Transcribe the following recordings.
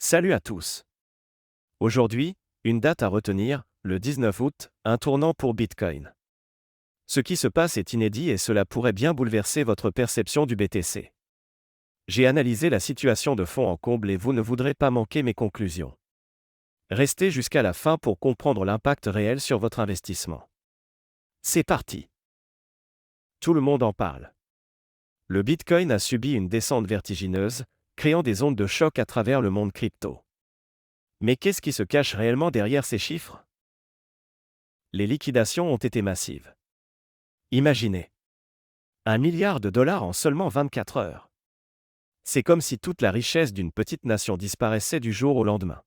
Salut à tous. Aujourd'hui, une date à retenir, le 19 août, un tournant pour Bitcoin. Ce qui se passe est inédit et cela pourrait bien bouleverser votre perception du BTC. J'ai analysé la situation de fond en comble et vous ne voudrez pas manquer mes conclusions. Restez jusqu'à la fin pour comprendre l'impact réel sur votre investissement. C'est parti. Tout le monde en parle. Le Bitcoin a subi une descente vertigineuse, créant des ondes de choc à travers le monde crypto. Mais qu'est-ce qui se cache réellement derrière ces chiffres? Les liquidations ont été massives. Imaginez. $1 milliard en seulement 24 heures. C'est comme si toute la richesse d'une petite nation disparaissait du jour au lendemain.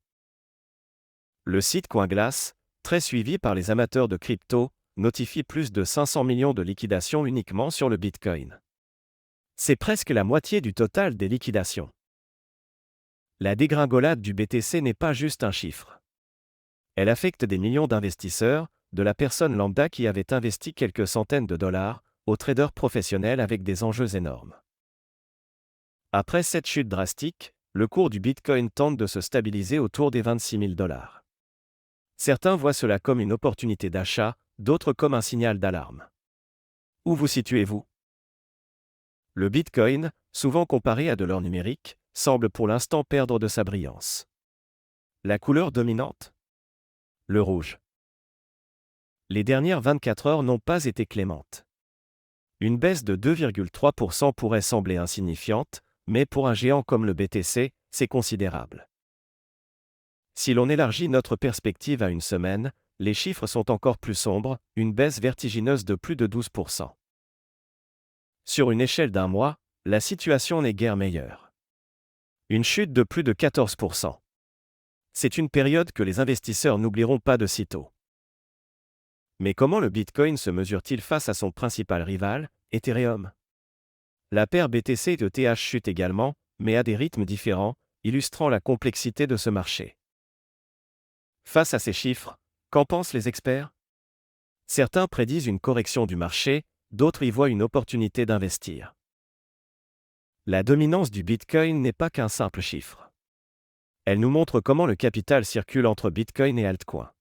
Le site CoinGlass, très suivi par les amateurs de crypto, notifie plus de 500 millions de liquidations uniquement sur le Bitcoin. C'est presque la moitié du total des liquidations. La dégringolade du BTC n'est pas juste un chiffre. Elle affecte des millions d'investisseurs, de la personne lambda qui avait investi quelques centaines de dollars, aux traders professionnels avec des enjeux énormes. Après cette chute drastique, le cours du Bitcoin tente de se stabiliser autour des 26 000 $. Certains voient cela comme une opportunité d'achat, d'autres comme un signal d'alarme. Où vous situez-vous? Le Bitcoin, souvent comparé à de l'or numérique, semble pour l'instant perdre de sa brillance. La couleur dominante? Le rouge. Les dernières 24 heures n'ont pas été clémentes. Une baisse de 2,3% pourrait sembler insignifiante, mais pour un géant comme le BTC, c'est considérable. Si l'on élargit notre perspective à une semaine, les chiffres sont encore plus sombres, une baisse vertigineuse de plus de 12%. Sur une échelle d'un mois, la situation n'est guère meilleure. Une chute de plus de 14%. C'est une période que les investisseurs n'oublieront pas de sitôt. Mais comment le Bitcoin se mesure-t-il face à son principal rival, Ethereum? La paire BTC et ETH chute également, mais à des rythmes différents, illustrant la complexité de ce marché. Face à ces chiffres, qu'en pensent les experts? Certains prédisent une correction du marché, d'autres y voient une opportunité d'investir. La dominance du Bitcoin n'est pas qu'un simple chiffre. Elle nous montre comment le capital circule entre Bitcoin et altcoins.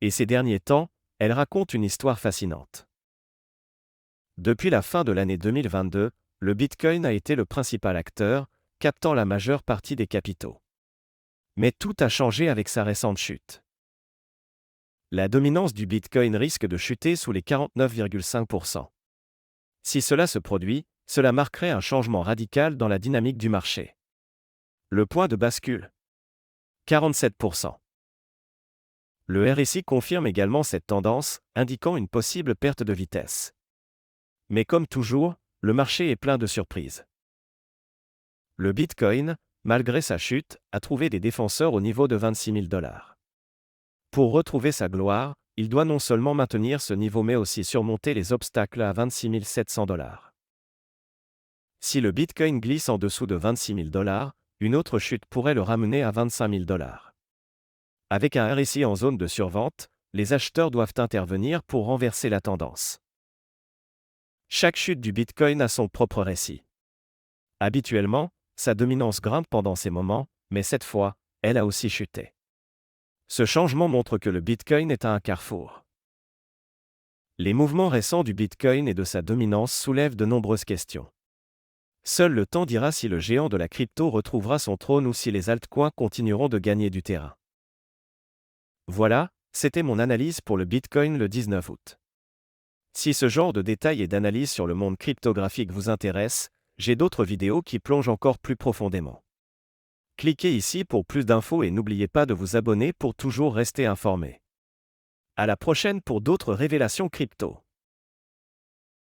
Et ces derniers temps, elle raconte une histoire fascinante. Depuis la fin de l'année 2022, le Bitcoin a été le principal acteur, captant la majeure partie des capitaux. Mais tout a changé avec sa récente chute. La dominance du Bitcoin risque de chuter sous les 49,5%. Si cela se produit, cela marquerait un changement radical dans la dynamique du marché. Le point de bascule. 47%. Le RSI confirme également cette tendance, indiquant une possible perte de vitesse. Mais comme toujours, le marché est plein de surprises. Le Bitcoin, malgré sa chute, a trouvé des défenseurs au niveau de 26 000 $. Pour retrouver sa gloire, il doit non seulement maintenir ce niveau mais aussi surmonter les obstacles à 26 700 $. Si le Bitcoin glisse en dessous de 26 000 $, une autre chute pourrait le ramener à 25 000 $. Avec un RSI en zone de survente, les acheteurs doivent intervenir pour renverser la tendance. Chaque chute du Bitcoin a son propre récit. Habituellement, sa dominance grimpe pendant ces moments, mais cette fois, elle a aussi chuté. Ce changement montre que le Bitcoin est à un carrefour. Les mouvements récents du Bitcoin et de sa dominance soulèvent de nombreuses questions. Seul le temps dira si le géant de la crypto retrouvera son trône ou si les altcoins continueront de gagner du terrain. Voilà, c'était mon analyse pour le Bitcoin le 19 août. Si ce genre de détails et d'analyse sur le monde cryptographique vous intéresse, j'ai d'autres vidéos qui plongent encore plus profondément. Cliquez ici pour plus d'infos et n'oubliez pas de vous abonner pour toujours rester informé. À la prochaine pour d'autres révélations crypto.